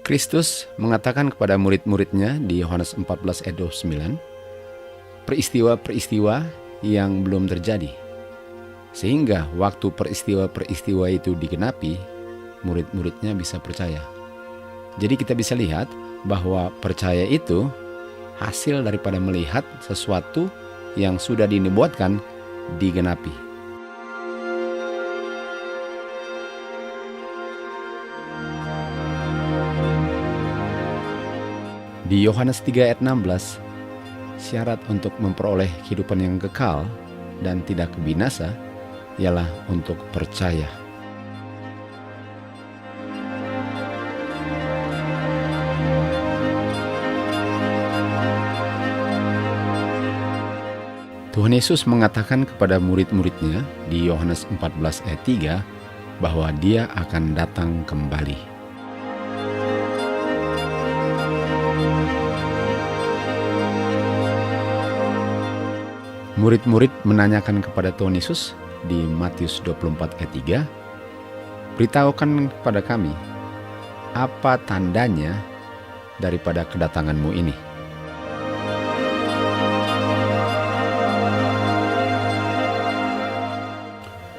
Kristus mengatakan kepada murid-muridnya di Yohanes 14 ayat 29, peristiwa-peristiwa yang belum terjadi. Sehingga waktu peristiwa-peristiwa itu digenapi, murid-muridnya bisa percaya. Jadi kita bisa lihat bahwa percaya itu hasil daripada melihat sesuatu yang sudah dinubuatkan digenapi. Di Yohanes 3 ayat 16, syarat untuk memperoleh kehidupan yang kekal dan tidak binasa ialah untuk percaya. Tuhan Yesus mengatakan kepada murid-muridnya di Yohanes 14 ayat 3 bahwa Dia akan datang kembali. Murid-murid menanyakan kepada Tuhan Yesus di Matius 24 ayat 3, beritahukan kepada kami, apa tandanya daripada kedatanganmu ini?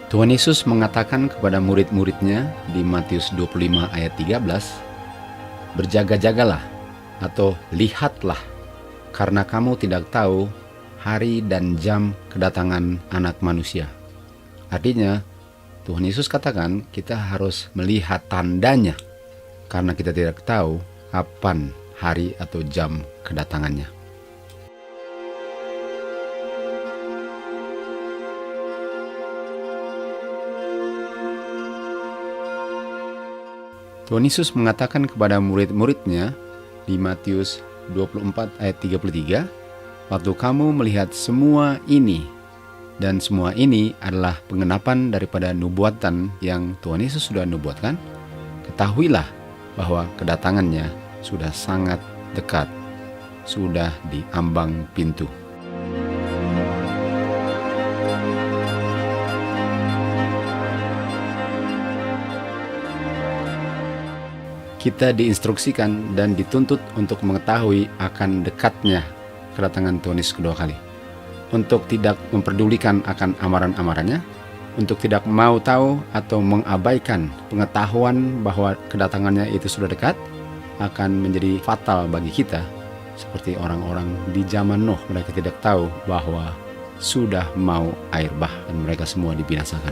Tuhan Yesus mengatakan kepada murid-muridnya di Matius 25 ayat 13, berjaga-jagalah atau lihatlah, karena kamu tidak tahu hari dan jam kedatangan Anak Manusia. Artinya, Tuhan Yesus katakan kita harus melihat tandanya, karena kita tidak tahu kapan hari atau jam kedatangannya. Tuhan Yesus mengatakan kepada murid-muridnya di Matius 24 ayat 33, waktu kamu melihat semua ini, dan semua ini adalah pengenapan daripada nubuatan yang Tuhan Yesus sudah nubuatkan, ketahuilah bahwa kedatangannya sudah sangat dekat, sudah di ambang pintu. Kita diinstruksikan dan dituntut untuk mengetahui akan dekatnya kedatangan Tuhan Yesus kedua kali, untuk tidak memperdulikan akan amaran-amarannya, untuk tidak mau tahu atau mengabaikan pengetahuan bahwa kedatangannya itu sudah dekat, akan menjadi fatal bagi kita, seperti orang-orang di zaman Nuh. Mereka tidak tahu bahwa sudah mau air bah dan mereka semua dibinasakan.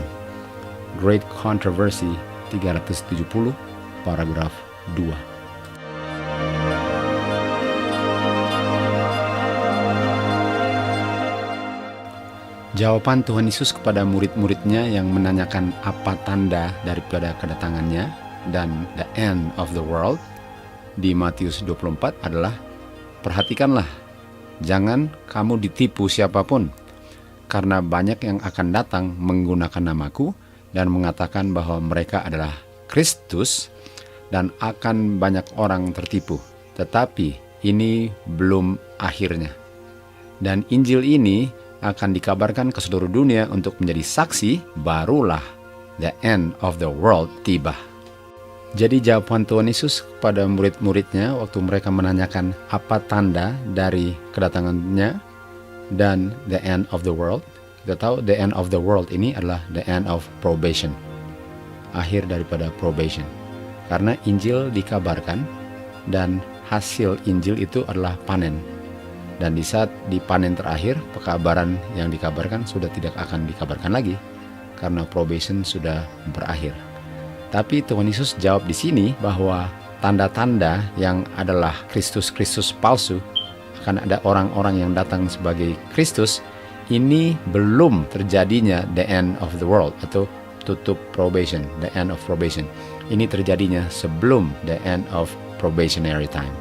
Great Controversy 370 paragraf 2. Jawaban Tuhan Yesus kepada murid-muridnya yang menanyakan apa tanda daripada kedatangannya dan the end of the world di Matius 24 adalah, perhatikanlah, jangan kamu ditipu siapapun, karena banyak yang akan datang menggunakan namaku dan mengatakan bahwa mereka adalah Kristus, dan akan banyak orang tertipu. Tetapi ini belum akhirnya. Dan Injil ini akan dikabarkan ke seluruh dunia untuk menjadi saksi, barulah the end of the world tiba. Jadi jawaban Tuhan Yesus kepada murid-muridnya waktu mereka menanyakan apa tanda dari kedatangannya dan the end of the world, kita tahu the end of the world ini adalah the end of probation, akhir daripada probation. Karena Injil dikabarkan dan hasil Injil itu adalah panen. Dan di saat di panen terakhir, pekabaran yang dikabarkan sudah tidak akan dikabarkan lagi karena probation sudah berakhir. Tapi Tuhan Yesus jawab di sini bahwa tanda-tanda yang adalah Kristus-Kristus palsu, akan ada orang-orang yang datang sebagai Kristus, ini belum terjadinya the end of the world atau tutup probation, the end of probation. Ini terjadinya sebelum the end of probationary time.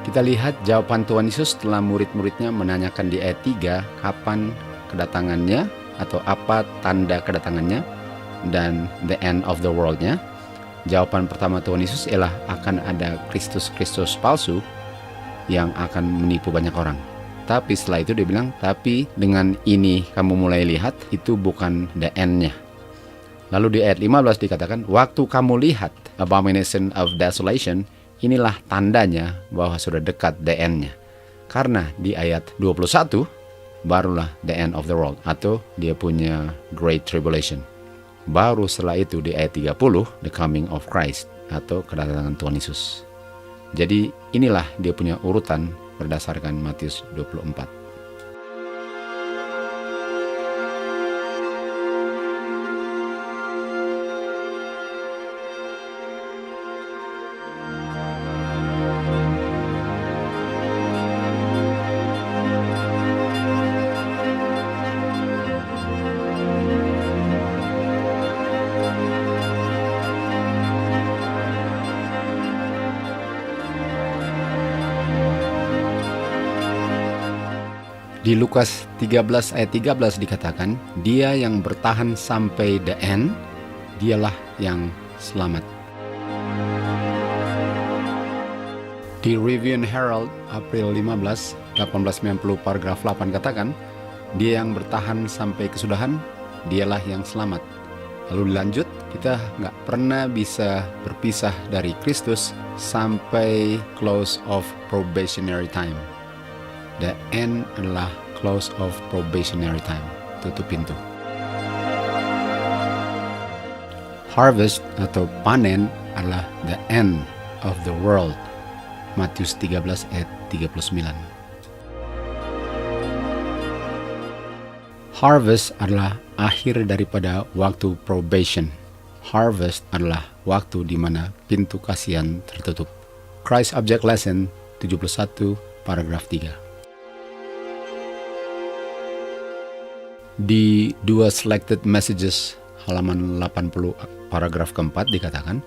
Kita lihat jawaban Tuhan Yesus setelah murid-muridnya menanyakan di ayat 3 kapan kedatangannya atau apa tanda kedatangannya dan the end of the world-nya. Jawaban pertama Tuhan Yesus ialah akan ada Kristus-Kristus palsu yang akan menipu banyak orang. Tapi setelah itu dia bilang, tapi dengan ini kamu mulai lihat, itu bukan the end-nya. Lalu di ayat 15 dikatakan, waktu kamu lihat abomination of desolation, inilah tandanya bahwa sudah dekat the end-nya. Karena di ayat 21, barulah the end of the world, atau dia punya great tribulation. Baru setelah itu di ayat 30, the coming of Christ, atau kedatangan Tuhan Yesus. Jadi inilah dia punya urutan berdasarkan Matius 24. Di Lukas 13 ayat 13 dikatakan, dia yang bertahan sampai the end, dialah yang selamat. Di Review and Herald April 15, 1890 paragraf 8 katakan, dia yang bertahan sampai kesudahan, dialah yang selamat. Lalu dilanjut, kita nggak pernah bisa berpisah dari Kristus sampai close of probationary time. The end adalah close of probationary time, tutup pintu. Harvest atau panen adalah the end of the world. Matius 13 ayat 39. Harvest adalah akhir daripada waktu probation. Harvest adalah waktu di mana pintu kasihan tertutup. Christ Object Lesson 71 paragraf 3. Di dua selected messages halaman 80 paragraf keempat dikatakan,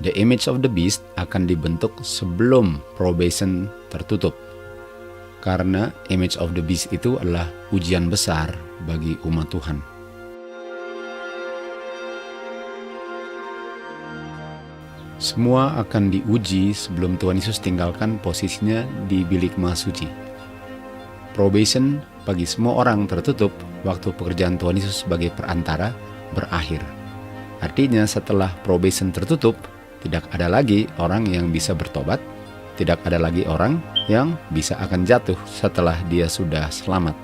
the image of the beast akan dibentuk sebelum probation tertutup. Karena image of the beast itu adalah ujian besar bagi umat Tuhan. Semua akan diuji sebelum Tuhan Yesus tinggalkan posisinya di bilik maha suci. Probation bagi semua orang tertutup waktu pekerjaan Tuhan Yesus sebagai perantara berakhir. Artinya setelah probation tertutup, tidak ada lagi orang yang bisa bertobat, tidak ada lagi orang yang bisa akan jatuh setelah dia sudah selamat.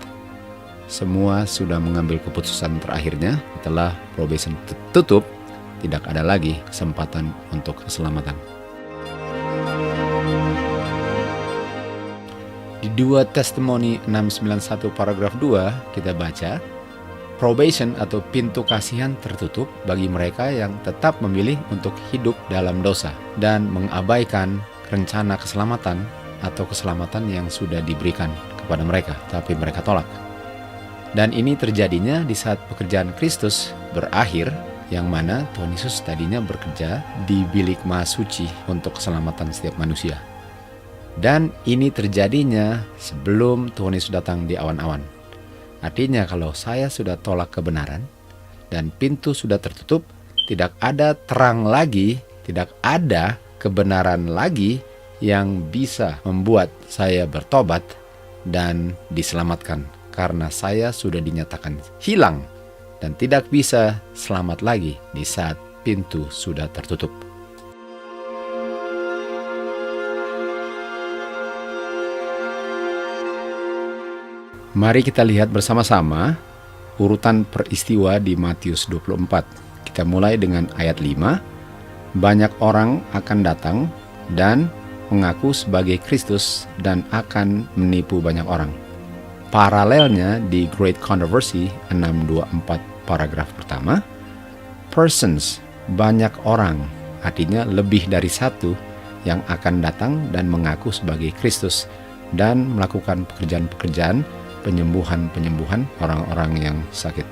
Semua sudah mengambil keputusan terakhirnya. Setelah probation tertutup, tidak ada lagi kesempatan untuk keselamatan. Di 2 Testimoni 691 paragraf 2 kita baca, probation atau pintu kasihan tertutup bagi mereka yang tetap memilih untuk hidup dalam dosa dan mengabaikan rencana keselamatan atau keselamatan yang sudah diberikan kepada mereka, tapi mereka tolak. Dan ini terjadinya di saat pekerjaan Kristus berakhir, yang mana Tuhan Yesus tadinya bekerja di bilik maha suci untuk keselamatan setiap manusia. Dan ini terjadinya sebelum Tuhan Yesus datang di awan-awan. Artinya kalau saya sudah tolak kebenaran dan pintu sudah tertutup, tidak ada terang lagi, tidak ada kebenaran lagi yang bisa membuat saya bertobat dan diselamatkan. Karena saya sudah dinyatakan hilang dan tidak bisa selamat lagi di saat pintu sudah tertutup. Mari kita lihat bersama-sama urutan peristiwa di Matius 24. Kita mulai dengan ayat 5. Banyak orang akan datang dan mengaku sebagai Kristus dan akan menipu banyak orang. Paralelnya di Great Controversy 624 paragraf pertama, persons, banyak orang, artinya lebih dari satu yang akan datang dan mengaku sebagai Kristus dan melakukan pekerjaan-pekerjaan penyembuhan orang-orang yang sakit.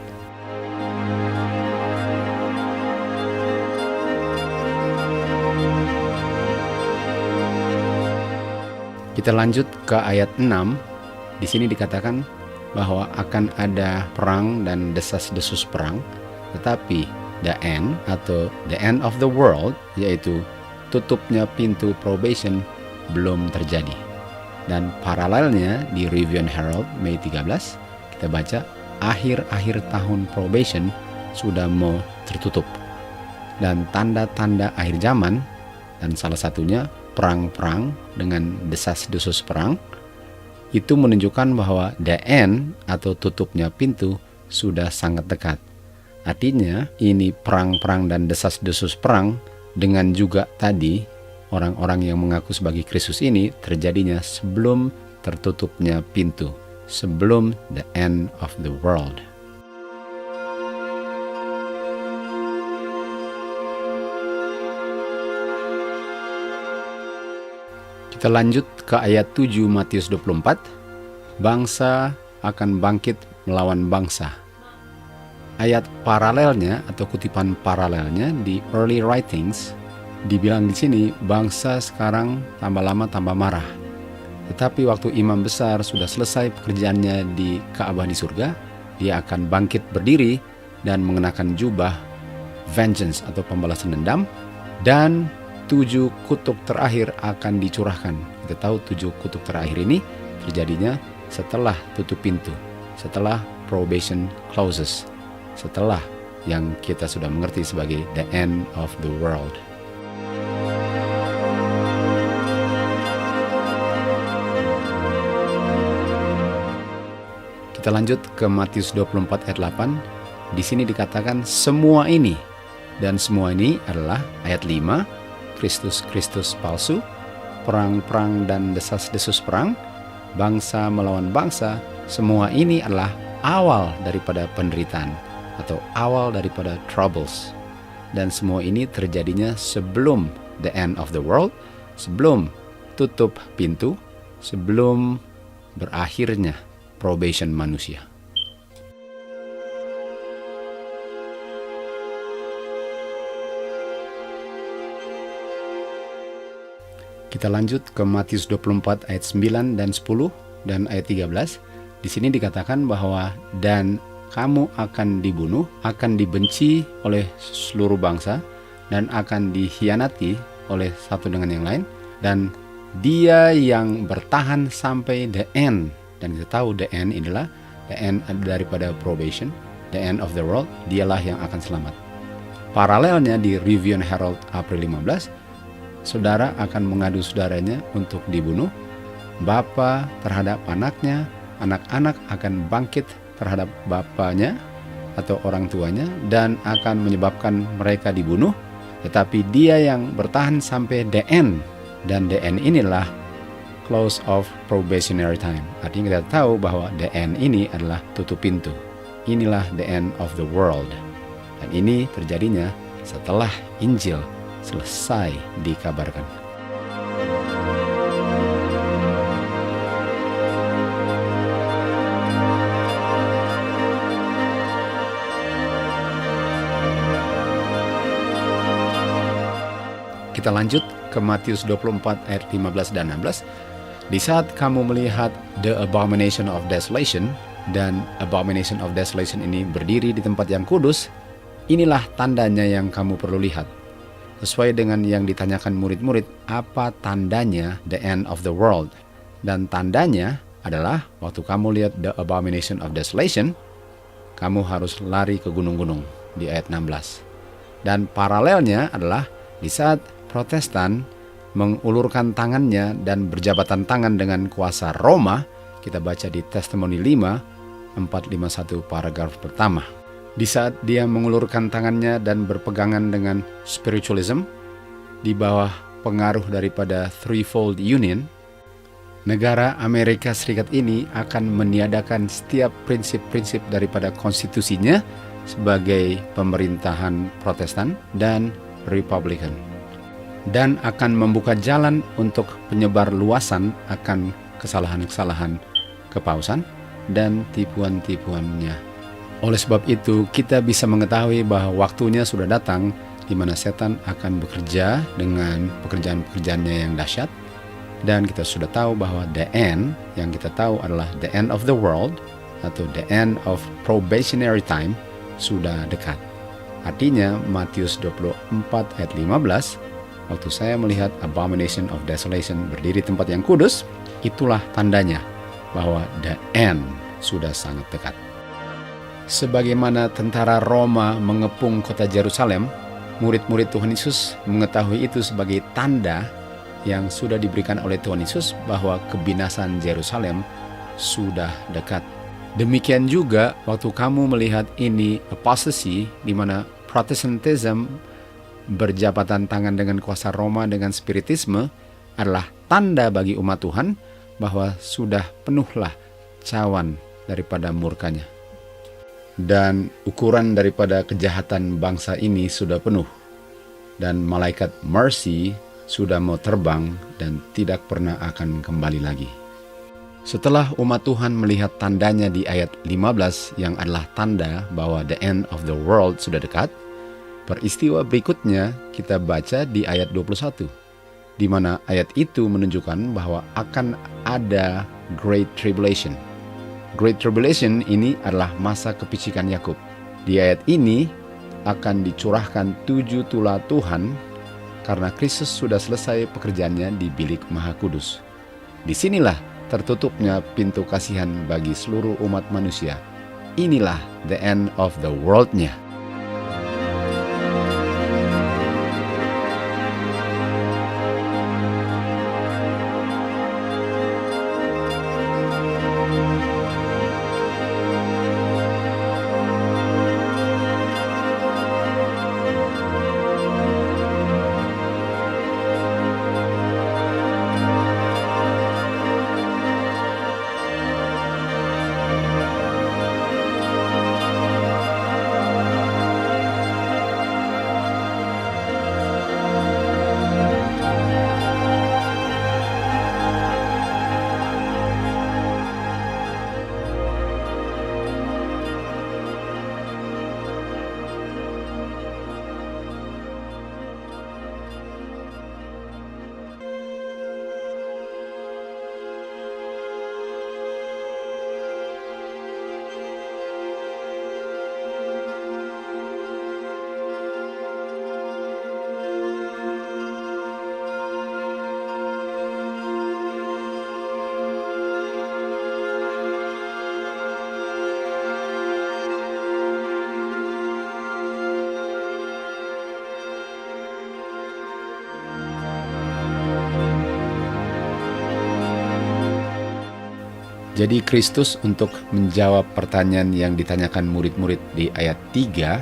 Kita lanjut ke ayat 6. Di sini dikatakan bahwa akan ada perang dan desas-desus perang, tetapi the end atau the end of the world, yaitu tutupnya pintu probation, belum terjadi. Dan paralelnya di Review and Herald Mei 13, kita baca akhir-akhir tahun probation sudah mau tertutup. Dan tanda-tanda akhir zaman, dan salah satunya perang-perang dengan desas-desus perang, itu menunjukkan bahwa the end atau tutupnya pintu sudah sangat dekat. Artinya ini perang-perang dan desas-desus perang dengan juga tadi orang-orang yang mengaku sebagai Kristus ini terjadinya sebelum tertutupnya pintu, sebelum the end of the world. Kita lanjut ke ayat 7 Matius 24. Bangsa akan bangkit melawan bangsa. Ayat paralelnya atau kutipan paralelnya di Early Writings dibilang di sini, bangsa sekarang tambah lama tambah marah. Tetapi waktu imam besar sudah selesai pekerjaannya di Ka'bah di surga, dia akan bangkit berdiri dan mengenakan jubah vengeance atau pembalasan dendam, dan 7 kutub terakhir akan dicurahkan. Kita tahu 7 kutub terakhir ini terjadinya setelah tutup pintu, setelah probation closes, setelah yang kita sudah mengerti sebagai the end of the world. Kita lanjut ke Matius 24 ayat 8. Di sini dikatakan semua ini, dan semua ini adalah ayat 5, Kristus palsu, perang-perang dan desas-desus perang, bangsa melawan bangsa, semua ini adalah awal daripada penderitaan atau awal daripada troubles. Dan semua ini terjadinya sebelum the end of the world, sebelum tutup pintu, sebelum berakhirnya probation manusia. Kita lanjut ke Matius 24 ayat 9 dan 10 dan ayat 13. Di sini dikatakan bahwa dan kamu akan dibunuh, akan dibenci oleh seluruh bangsa, dan akan dikhianati oleh satu dengan yang lain, dan dia yang bertahan sampai the end. Dan kita tahu the end adalah the end daripada probation, the end of the world, dialah yang akan selamat. Paralelnya di Review and Herald April 15, saudara akan mengadu saudaranya untuk dibunuh, bapa terhadap anaknya, anak-anak akan bangkit terhadap bapanya atau orang tuanya dan akan menyebabkan mereka dibunuh, tetapi dia yang bertahan sampai the end, dan the end inilah close of probationary time. Artinya kita tahu bahwa the end ini adalah tutup pintu. Inilah the end of the world. Dan ini terjadinya setelah Injil selesai dikabarkan. Kita lanjut ke Matius 24 ayat 15 dan 16. Di saat kamu melihat the abomination of desolation, dan abomination of desolation ini berdiri di tempat yang kudus, inilah tandanya yang kamu perlu lihat. Sesuai dengan yang ditanyakan murid-murid, apa tandanya the end of the world? Dan tandanya adalah waktu kamu lihat the abomination of desolation, kamu harus lari ke gunung-gunung di ayat 16. Dan paralelnya adalah di saat Protestan mengulurkan tangannya dan berjabatan tangan dengan kuasa Roma, kita baca di Testimoni 5, 451 paragraf pertama. Di saat dia mengulurkan tangannya dan berpegangan dengan spiritualism di bawah pengaruh daripada threefold union, negara Amerika Serikat ini akan meniadakan setiap prinsip-prinsip daripada konstitusinya sebagai pemerintahan Protestan dan Republican, dan akan membuka jalan untuk penyebar luasan akan kesalahan-kesalahan kepausan dan tipuan-tipuannya. Oleh sebab itu, kita bisa mengetahui bahwa waktunya sudah datang di mana setan akan bekerja dengan pekerjaan-pekerjaannya yang dahsyat, dan kita sudah tahu bahwa the end yang kita tahu adalah the end of the world atau the end of probationary time sudah dekat. Artinya Matius 24 ayat 15 waktu saya melihat abomination of desolation berdiri tempat yang kudus, itulah tandanya bahwa the end sudah sangat dekat. Sebagaimana tentara Roma mengepung kota Yerusalem, murid-murid Tuhan Yesus mengetahui itu sebagai tanda yang sudah diberikan oleh Tuhan Yesus bahwa kebinasan Yerusalem sudah dekat. Demikian juga waktu kamu melihat ini apostasy, di mana Protestantism berjabatan tangan dengan kuasa Roma dengan spiritisme, adalah tanda bagi umat Tuhan bahwa sudah penuhlah cawan daripada murkanya. Dan ukuran daripada kejahatan bangsa ini sudah penuh. Dan malaikat mercy sudah mau terbang dan tidak pernah akan kembali lagi. Setelah umat Tuhan melihat tandanya di ayat 15 yang adalah tanda bahwa the end of the world sudah dekat, peristiwa berikutnya kita baca di ayat 21, di mana ayat itu menunjukkan bahwa akan ada Great Tribulation. Great Tribulation ini adalah masa kepicikan Yakub. Di ayat ini akan dicurahkan 7 tula Tuhan karena Kristus sudah selesai pekerjaannya di bilik Maha Kudus. Disinilah tertutupnya pintu kasihan bagi seluruh umat manusia. Inilah the end of the world-nya. Jadi Kristus untuk menjawab pertanyaan yang ditanyakan murid-murid di ayat 3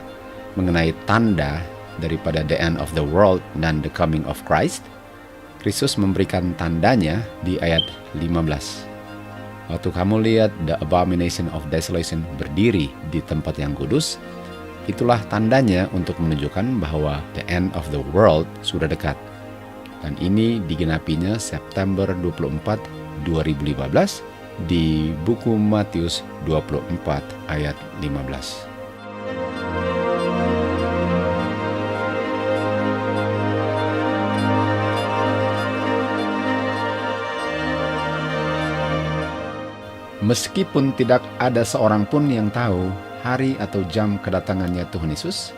mengenai tanda daripada the end of the world dan the coming of Christ, Kristus memberikan tandanya di ayat 15. Waktu kamu lihat the abomination of desolation berdiri di tempat yang kudus, itulah tandanya untuk menunjukkan bahwa the end of the world sudah dekat. Dan ini digenapinya September 24, 2015 di buku Matius 24 ayat 15. Meskipun tidak ada seorang pun yang tahu hari atau jam kedatangannya Tuhan Yesus,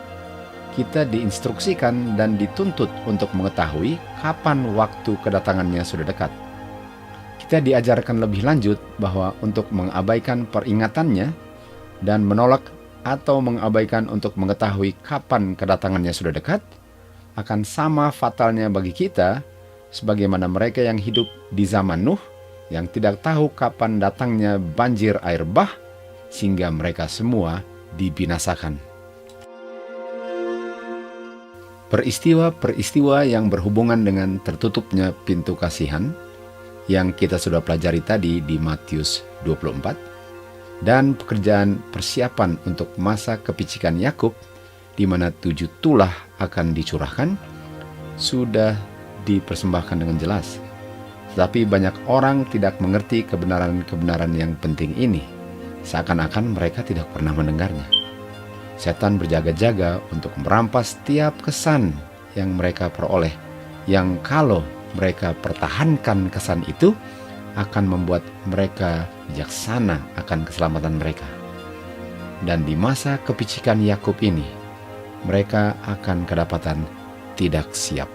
kita diinstruksikan dan dituntut untuk mengetahui kapan waktu kedatangannya sudah dekat. Kita diajarkan lebih lanjut bahwa untuk mengabaikan peringatannya dan menolak atau mengabaikan untuk mengetahui kapan kedatangannya sudah dekat akan sama fatalnya bagi kita sebagaimana mereka yang hidup di zaman Nuh yang tidak tahu kapan datangnya banjir air bah sehingga mereka semua dibinasakan. Peristiwa-peristiwa yang berhubungan dengan tertutupnya pintu kasihan yang kita sudah pelajari tadi di Matius 24, dan pekerjaan persiapan untuk masa kepicikan Yakub, di mana 7 tulah akan dicurahkan, sudah dipersembahkan dengan jelas. Tetapi banyak orang tidak mengerti kebenaran-kebenaran yang penting ini, seakan-akan mereka tidak pernah mendengarnya. Setan berjaga-jaga untuk merampas setiap kesan yang mereka peroleh, yang kalau mereka pertahankan kesan itu akan membuat mereka bijaksana akan keselamatan mereka. Dan di masa kepicikan Yakub ini, mereka akan kedapatan tidak siap.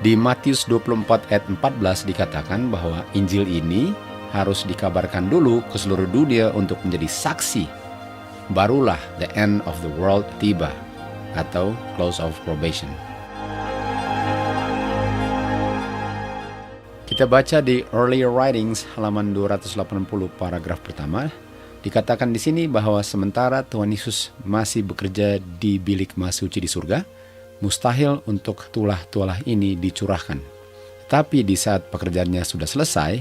Di Matius 24 ayat 14 dikatakan bahwa Injil ini harus dikabarkan dulu ke seluruh dunia untuk menjadi saksi. Barulah the end of the world tiba, atau close of probation. Kita baca di Earlier Writings halaman 280 paragraf pertama, dikatakan di sini bahwa sementara Tuhan Yesus masih bekerja di bilik maha suci di surga, mustahil untuk tulah-tulah ini dicurahkan. Tapi di saat pekerjaannya sudah selesai,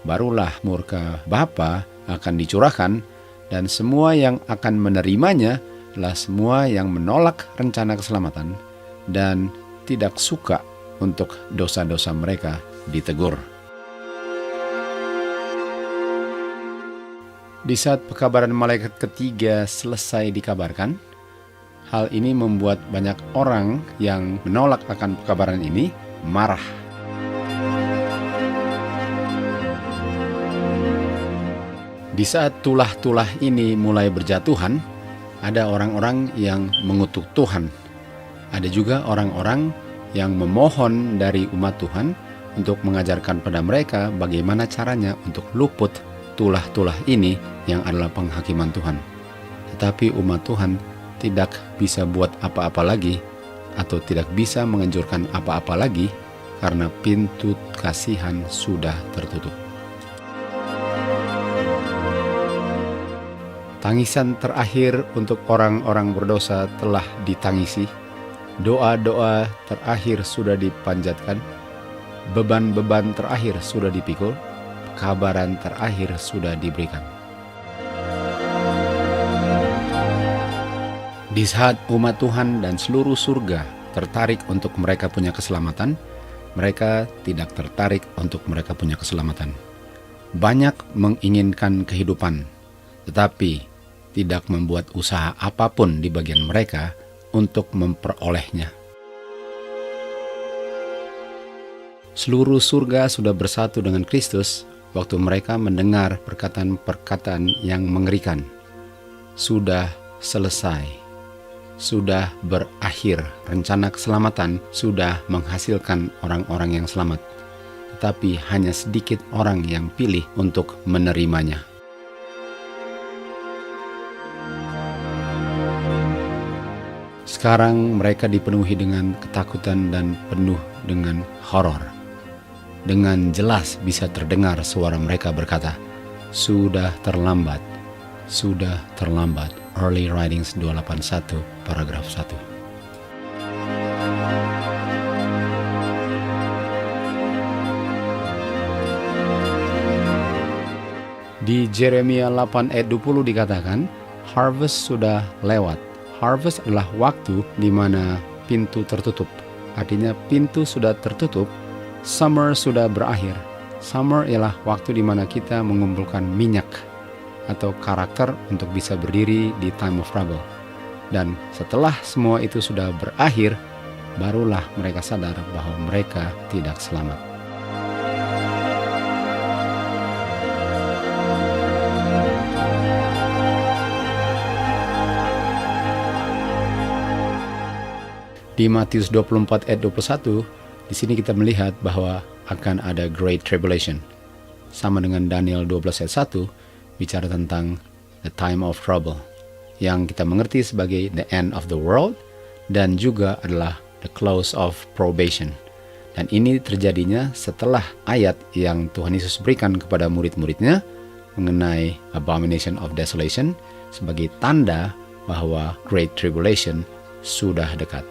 barulah murka Bapa akan dicurahkan, dan semua yang akan menerimanya adalah semua yang menolak rencana keselamatan dan tidak suka untuk dosa-dosa mereka ditegur. Di saat pekabaran malaikat ketiga selesai dikabarkan, hal ini membuat banyak orang yang menolak akan pekabaran ini marah. Di saat tulah-tulah ini mulai berjatuhan, ada orang-orang yang mengutuk Tuhan. Ada juga orang-orang yang memohon dari umat Tuhan untuk mengajarkan pada mereka bagaimana caranya untuk luput tulah-tulah ini yang adalah penghakiman Tuhan. Tetapi umat Tuhan tidak bisa buat apa-apa lagi atau tidak bisa menganjurkan apa-apa lagi karena pintu kasihan sudah tertutup. Tangisan terakhir untuk orang-orang berdosa telah ditangisi. Doa-doa terakhir sudah dipanjatkan. Beban-beban terakhir sudah dipikul. Kabaran terakhir sudah diberikan. Di saat umat Tuhan dan seluruh surga tertarik untuk mereka punya keselamatan, mereka tidak tertarik untuk mereka punya keselamatan. Banyak menginginkan kehidupan, tetapi tidak membuat usaha apapun di bagian mereka untuk memperolehnya. Seluruh surga sudah bersatu dengan Kristus waktu mereka mendengar perkataan-perkataan yang mengerikan. Sudah selesai, sudah berakhir, rencana keselamatan sudah menghasilkan orang-orang yang selamat. Tetapi hanya sedikit orang yang pilih untuk menerimanya. Sekarang mereka dipenuhi dengan ketakutan dan penuh dengan horor. Dengan jelas bisa terdengar suara mereka berkata, "Sudah terlambat, sudah terlambat." Early Writings 281 paragraf 1. Di Jeremia 8 ayat 20 dikatakan, harvest sudah lewat. Harvest adalah waktu di mana pintu tertutup. Artinya pintu sudah tertutup, summer sudah berakhir. Summer ialah waktu di mana kita mengumpulkan minyak atau karakter untuk bisa berdiri di time of trouble. Dan setelah semua itu sudah berakhir, barulah mereka sadar bahwa mereka tidak selamat. Di Matius 24 ayat 21, di sini kita melihat bahwa akan ada Great Tribulation. Sama dengan Daniel 12 ayat 1, bicara tentang the time of trouble, yang kita mengerti sebagai the end of the world, dan juga adalah the close of probation. Dan ini terjadinya setelah ayat yang Tuhan Yesus berikan kepada murid-muridnya mengenai abomination of desolation sebagai tanda bahwa Great Tribulation sudah dekat.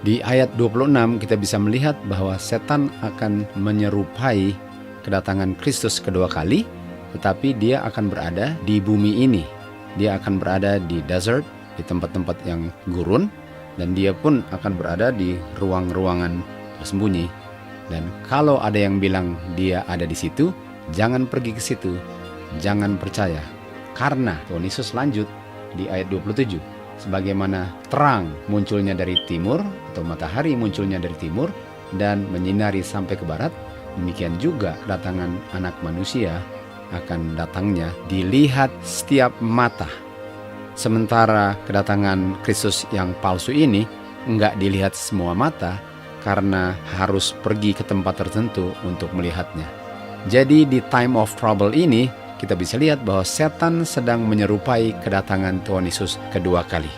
Di ayat 26 kita bisa melihat bahwa setan akan menyerupai kedatangan Kristus kedua kali, tetapi dia akan berada di bumi ini. Dia akan berada di desert, di tempat-tempat yang gurun, dan dia pun akan berada di ruang-ruangan tersembunyi. Dan kalau ada yang bilang dia ada di situ, jangan pergi ke situ, jangan percaya. Karena Tuhan Yesus lanjut di ayat 27. Sebagaimana terang munculnya dari timur atau matahari munculnya dari timur dan menyinari sampai ke barat, Demikian juga kedatangan Anak Manusia akan datangnya dilihat setiap mata. Sementara kedatangan Kristus yang palsu ini enggak dilihat semua mata karena harus pergi ke tempat tertentu untuk melihatnya. Jadi di time of trouble ini kita bisa lihat bahwa setan sedang menyerupai kedatangan Tuhan Yesus kedua kali.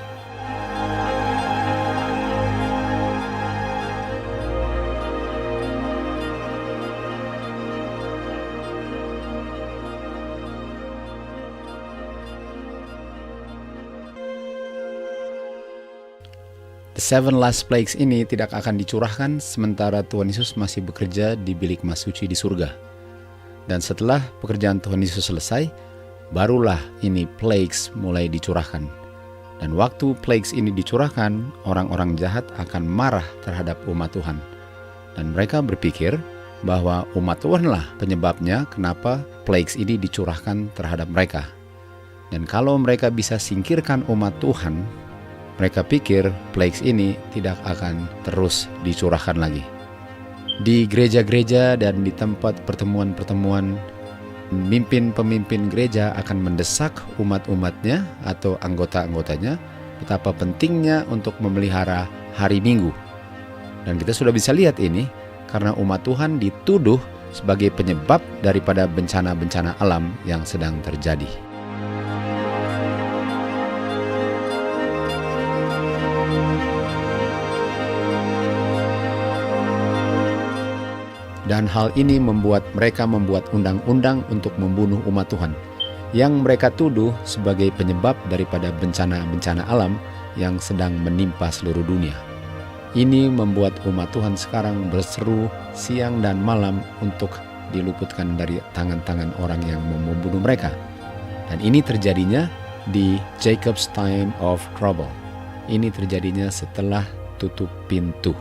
The seven last plagues ini tidak akan dicurahkan sementara Tuhan Yesus masih bekerja di bilik mas suci di surga. Dan setelah pekerjaan Tuhan Yesus selesai, barulah ini plagues mulai dicurahkan. Dan waktu plagues ini dicurahkan, orang-orang jahat akan marah terhadap umat Tuhan. Dan mereka berpikir bahwa umat Tuhanlah penyebabnya kenapa plagues ini dicurahkan terhadap mereka. Dan kalau mereka bisa singkirkan umat Tuhan, mereka pikir plagues ini tidak akan terus dicurahkan lagi. Di gereja-gereja dan di tempat pertemuan-pertemuan, pemimpin-pemimpin gereja akan mendesak umat-umatnya atau anggota-anggotanya betapa pentingnya untuk memelihara hari Minggu. Dan kita sudah bisa lihat ini karena umat Tuhan dituduh sebagai penyebab daripada bencana-bencana alam yang sedang terjadi. Dan hal ini membuat mereka membuat undang-undang untuk membunuh umat Tuhan, yang mereka tuduh sebagai penyebab daripada bencana-bencana alam yang sedang menimpa seluruh dunia. Ini membuat umat Tuhan sekarang berseru siang dan malam untuk diluputkan dari tangan-tangan orang yang mau membunuh mereka. Dan ini terjadinya di Jacob's time of trouble. Ini terjadinya setelah tutup pintu.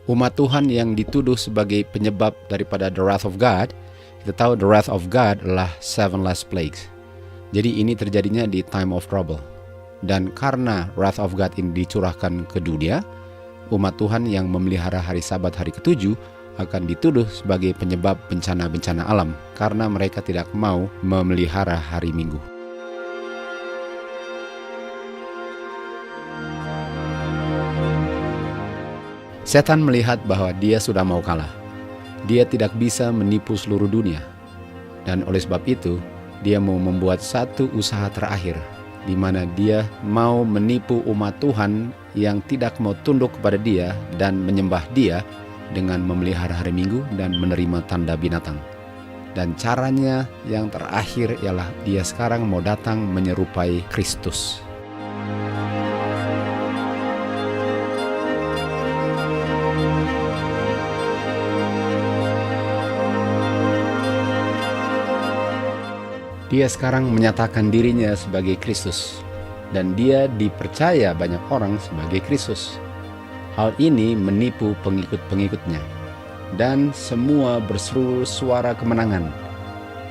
Umat Tuhan yang dituduh sebagai penyebab daripada the wrath of God, kita tahu the wrath of God adalah seven last plagues. Jadi ini terjadinya di time of trouble. Dan karena wrath of God ini dicurahkan ke dunia, umat Tuhan yang memelihara hari Sabat hari ke-7 akan dituduh sebagai penyebab bencana-bencana alam karena mereka tidak mau memelihara hari Minggu. Setan melihat bahwa dia sudah mau kalah. Dia tidak bisa menipu seluruh dunia. Dan oleh sebab itu, dia mau membuat satu usaha terakhir, di mana dia mau menipu umat Tuhan yang tidak mau tunduk kepada dia dan menyembah dia dengan memelihara hari Minggu dan menerima tanda binatang. Dan caranya yang terakhir ialah dia sekarang mau datang menyerupai Kristus. Dia sekarang menyatakan dirinya sebagai Kristus, dan dia dipercaya banyak orang sebagai Kristus. Hal ini menipu pengikut-pengikutnya, dan semua berseru suara kemenangan.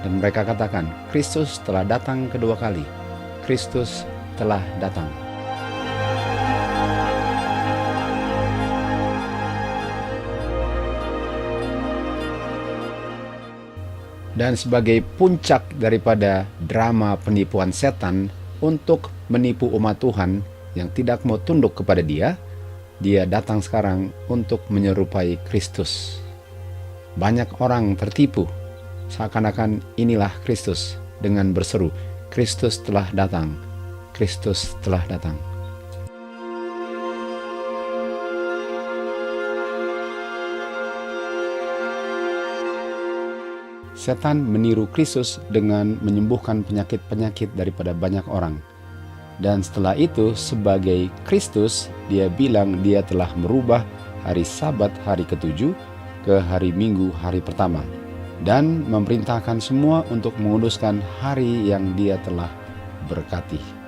Dan mereka katakan, Kristus telah datang kedua kali. Kristus telah datang. Dan sebagai puncak daripada drama penipuan setan untuk menipu umat Tuhan yang tidak mau tunduk kepada dia, dia datang sekarang untuk menyerupai Kristus. Banyak orang tertipu, seakan-akan inilah Kristus dengan berseru, Kristus telah datang, Kristus telah datang. Setan meniru Kristus dengan menyembuhkan penyakit-penyakit daripada banyak orang. Dan setelah itu sebagai Kristus, dia bilang dia telah merubah hari Sabat hari ke-7 ke hari Minggu hari pertama. Dan memerintahkan semua untuk menguduskan hari yang dia telah berkati.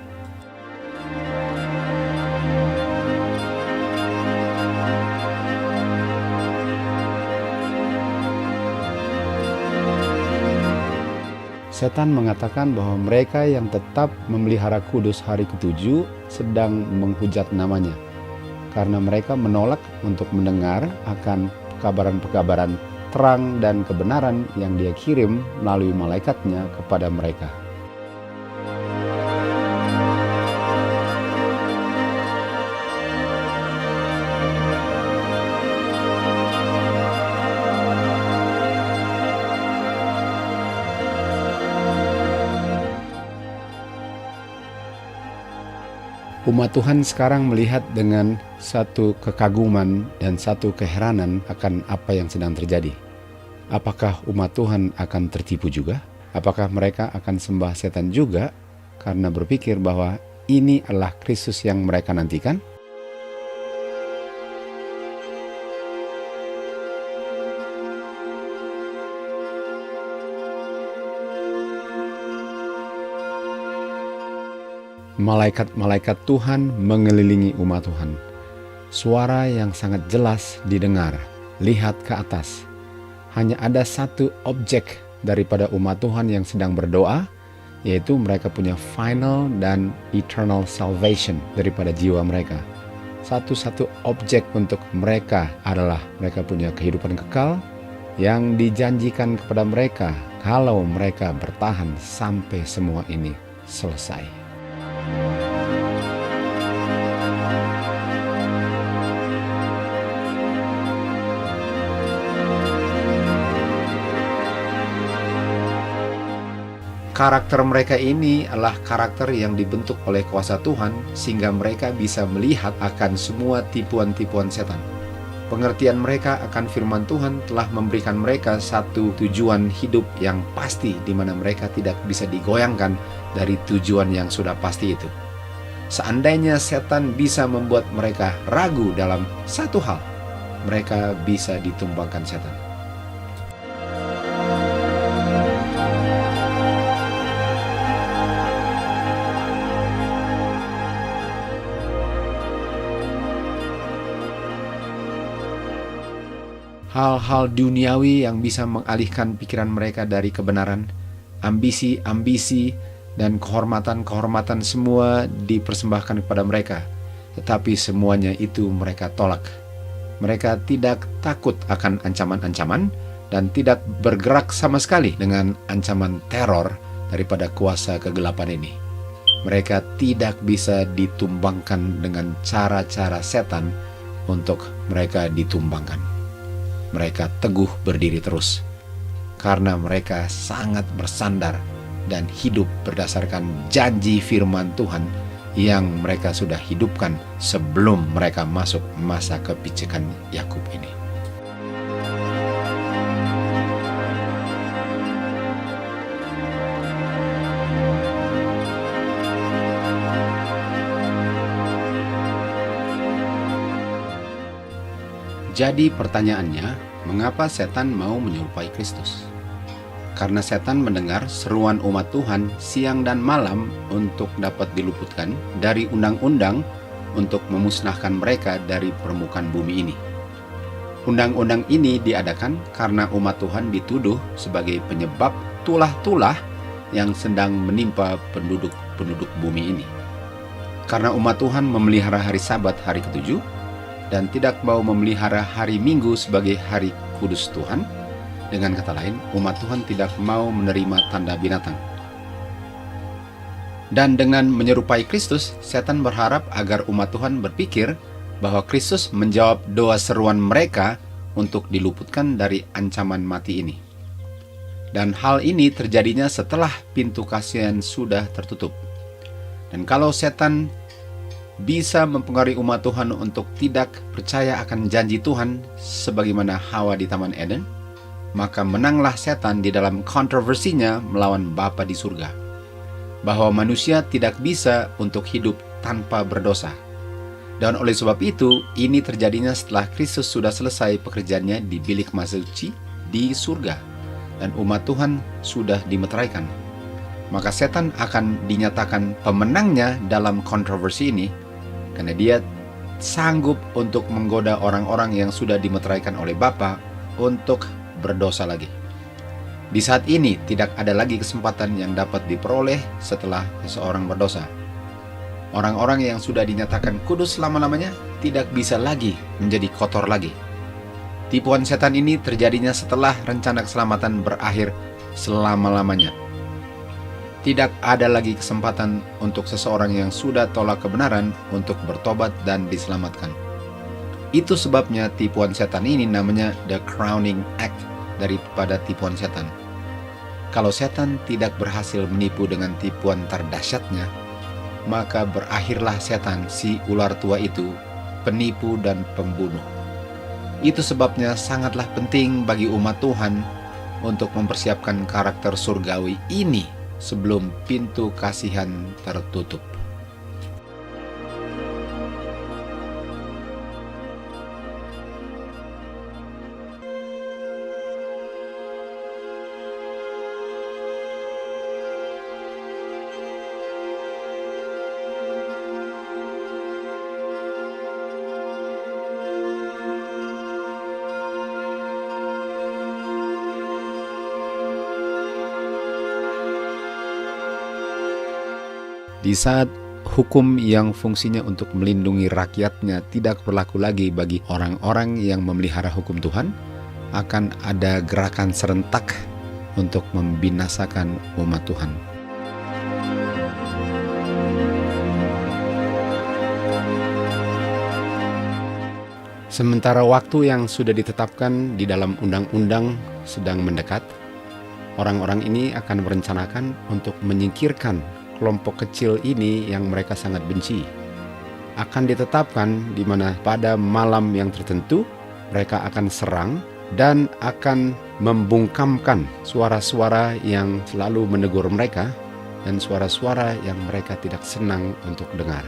Setan mengatakan bahwa mereka yang tetap memelihara kudus hari ketujuh sedang menghujat namanya, karena mereka menolak untuk mendengar akan pekabaran-pekabaran terang dan kebenaran yang Dia kirim melalui malaikatnya kepada mereka. Umat Tuhan sekarang melihat dengan satu kekaguman dan satu keheranan akan apa yang sedang terjadi. Apakah umat Tuhan akan tertipu juga? Apakah mereka akan sembah setan juga karena berpikir bahwa ini adalah Kristus yang mereka nantikan? Malaikat-malaikat Tuhan mengelilingi umat Tuhan. Suara yang sangat jelas didengar, lihat ke atas. Hanya ada satu objek daripada umat Tuhan yang sedang berdoa, yaitu mereka punya final dan eternal salvation daripada jiwa mereka. Satu-satu objek untuk mereka adalah mereka punya kehidupan kekal yang dijanjikan kepada mereka kalau mereka bertahan sampai semua ini selesai. Karakter mereka ini adalah karakter yang dibentuk oleh kuasa Tuhan sehingga mereka bisa melihat akan semua tipuan-tipuan setan. Pengertian mereka akan firman Tuhan telah memberikan mereka satu tujuan hidup yang pasti di mana mereka tidak bisa digoyangkan dari tujuan yang sudah pasti itu. Seandainya setan bisa membuat mereka ragu dalam satu hal, mereka bisa ditumbangkan setan. Hal-hal duniawi yang bisa mengalihkan pikiran mereka dari kebenaran, ambisi-ambisi, dan kehormatan-kehormatan semua dipersembahkan kepada mereka. Tetapi semuanya itu mereka tolak. Mereka tidak takut akan ancaman-ancaman dan tidak bergerak sama sekali dengan ancaman teror daripada kuasa kegelapan ini. Mereka tidak bisa ditumbangkan dengan cara-cara setan untuk mereka ditumbangkan. Mereka teguh berdiri terus, karena mereka sangat bersandar dan hidup berdasarkan janji firman Tuhan yang mereka sudah hidupkan sebelum mereka masuk masa kepicekan Yakub ini. Jadi pertanyaannya, mengapa setan mau menyerupai Kristus? Karena setan mendengar seruan umat Tuhan siang dan malam untuk dapat diluputkan dari undang-undang untuk memusnahkan mereka dari permukaan bumi ini. Undang-undang ini diadakan karena umat Tuhan dituduh sebagai penyebab tulah-tulah yang sedang menimpa penduduk bumi ini. Karena umat Tuhan memelihara hari Sabat hari ketujuh, dan tidak mau memelihara hari Minggu sebagai hari kudus Tuhan. Dengan kata lain, umat Tuhan tidak mau menerima tanda binatang. Dan dengan menyerupai Kristus, setan berharap agar umat Tuhan berpikir bahwa Kristus menjawab doa seruan mereka untuk diluputkan dari ancaman mati ini. Dan hal ini terjadinya setelah pintu kasihan sudah tertutup. Dan kalau setan bisa mempengaruhi umat Tuhan untuk tidak percaya akan janji Tuhan sebagaimana Hawa di Taman Eden, maka menanglah setan di dalam kontroversinya melawan Bapa di surga, bahwa manusia tidak bisa untuk hidup tanpa berdosa. Dan oleh sebab itu, ini terjadinya setelah Kristus sudah selesai pekerjaannya di bilik suci di surga, dan umat Tuhan sudah dimeteraikan. Maka setan akan dinyatakan pemenangnya dalam kontroversi ini, karena dia sanggup untuk menggoda orang-orang yang sudah dimeteraikan oleh Bapa untuk berdosa lagi. Di saat ini tidak ada lagi kesempatan yang dapat diperoleh setelah seseorang berdosa. Orang-orang yang sudah dinyatakan kudus selama-lamanya tidak bisa lagi menjadi kotor lagi. Tipuan setan ini terjadinya setelah rencana keselamatan berakhir selama-lamanya. Tidak ada lagi kesempatan untuk seseorang yang sudah tolak kebenaran untuk bertobat dan diselamatkan. Itu sebabnya tipuan setan ini namanya the crowning act daripada tipuan setan. Kalau setan tidak berhasil menipu dengan tipuan terdahsyatnya, maka berakhirlah setan, si ular tua itu, penipu dan pembunuh. Itu sebabnya sangatlah penting bagi umat Tuhan untuk mempersiapkan karakter surgawi ini sebelum pintu kasihan tertutup. Di saat hukum yang fungsinya untuk melindungi rakyatnya tidak berlaku lagi bagi orang-orang yang memelihara hukum Tuhan, akan ada gerakan serentak untuk membinasakan umat Tuhan. Sementara waktu yang sudah ditetapkan di dalam undang-undang sedang mendekat, orang-orang ini akan merencanakan untuk menyingkirkan kelompok kecil ini yang mereka sangat benci. Akan ditetapkan di mana pada malam yang tertentu mereka akan serang dan akan membungkamkan suara-suara yang selalu menegur mereka dan suara-suara yang mereka tidak senang untuk dengar.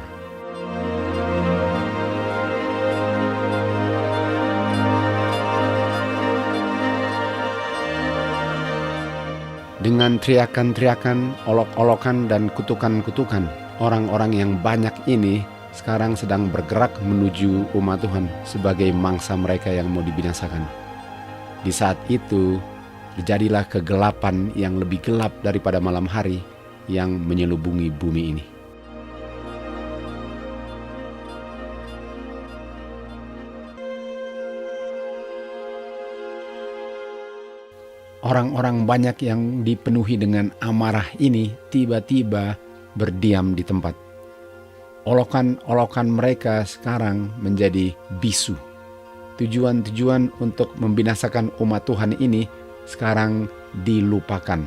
Dengan teriakan-teriakan, olok-olokan, dan kutukan-kutukan, orang-orang yang banyak ini sekarang sedang bergerak menuju umat Tuhan sebagai mangsa mereka yang mau dibinasakan. Di saat itu, terjadilah kegelapan yang lebih gelap daripada malam hari yang menyelubungi bumi ini. Orang-orang banyak yang dipenuhi dengan amarah ini tiba-tiba berdiam di tempat. Olokan-olokan mereka sekarang menjadi bisu. Tujuan-tujuan untuk membinasakan umat Tuhan ini sekarang dilupakan.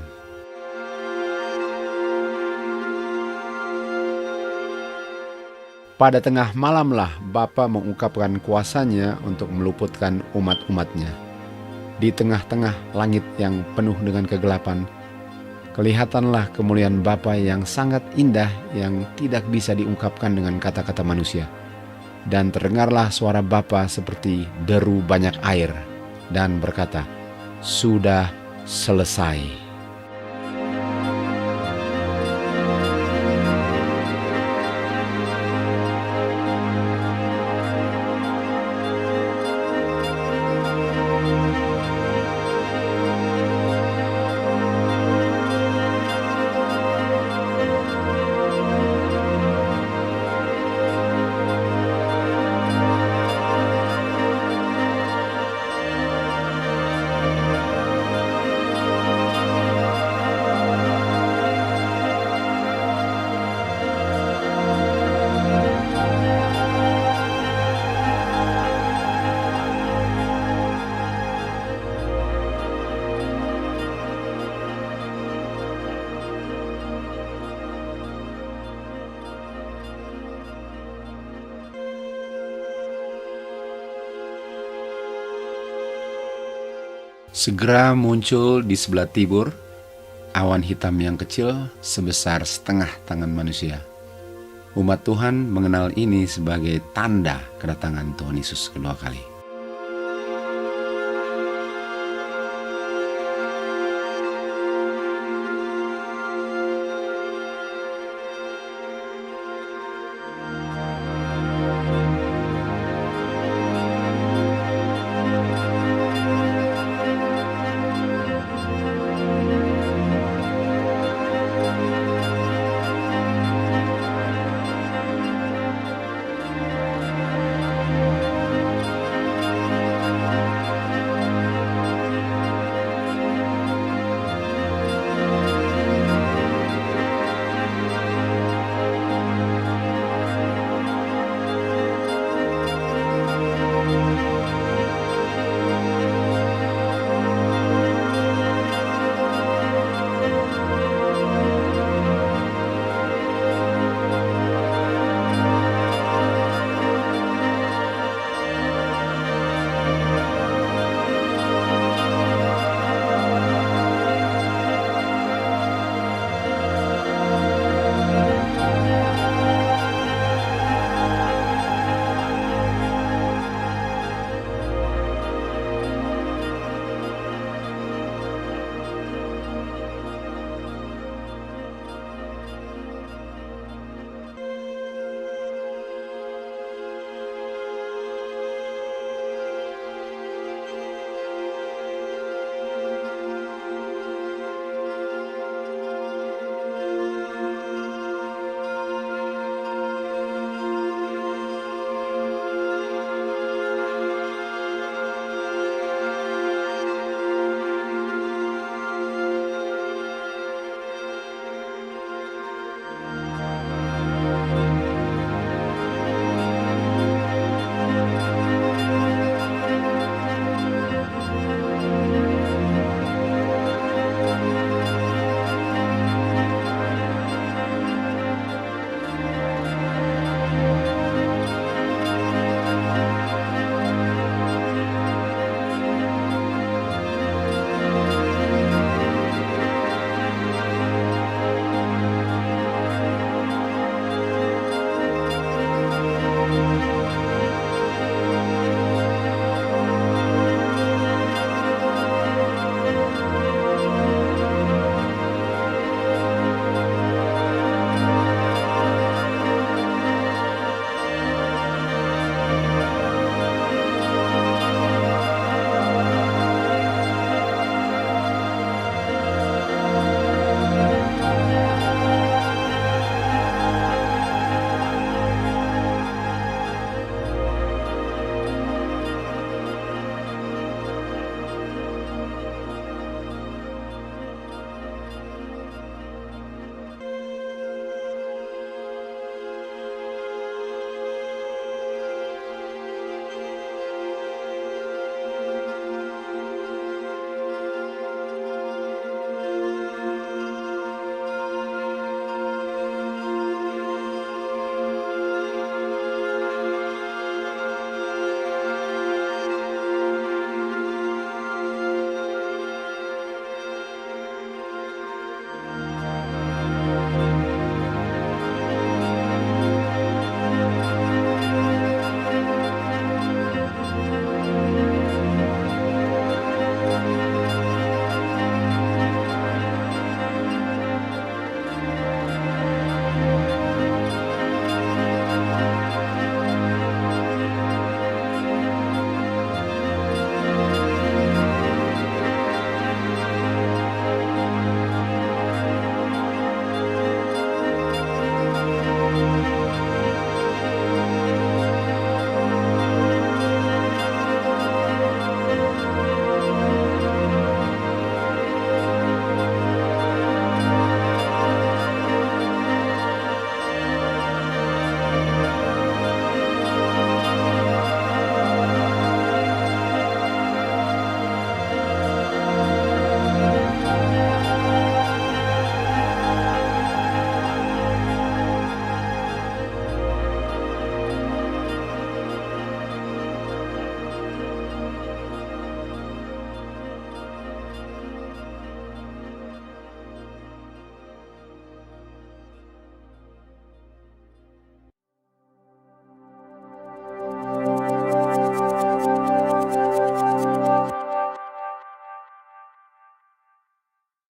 Pada tengah malamlah Bapa mengungkapkan kuasanya untuk meluputkan umat-umatnya. Di tengah-tengah langit yang penuh dengan kegelapan, kelihatanlah kemuliaan Bapa yang sangat indah yang tidak bisa diungkapkan dengan kata-kata manusia. Dan terdengarlah suara Bapa seperti deru banyak air dan berkata, "Sudah selesai." Segera muncul di sebelah timur awan hitam yang kecil sebesar setengah tangan manusia. Umat Tuhan mengenal ini sebagai tanda kedatangan Tuhan Yesus kedua kali.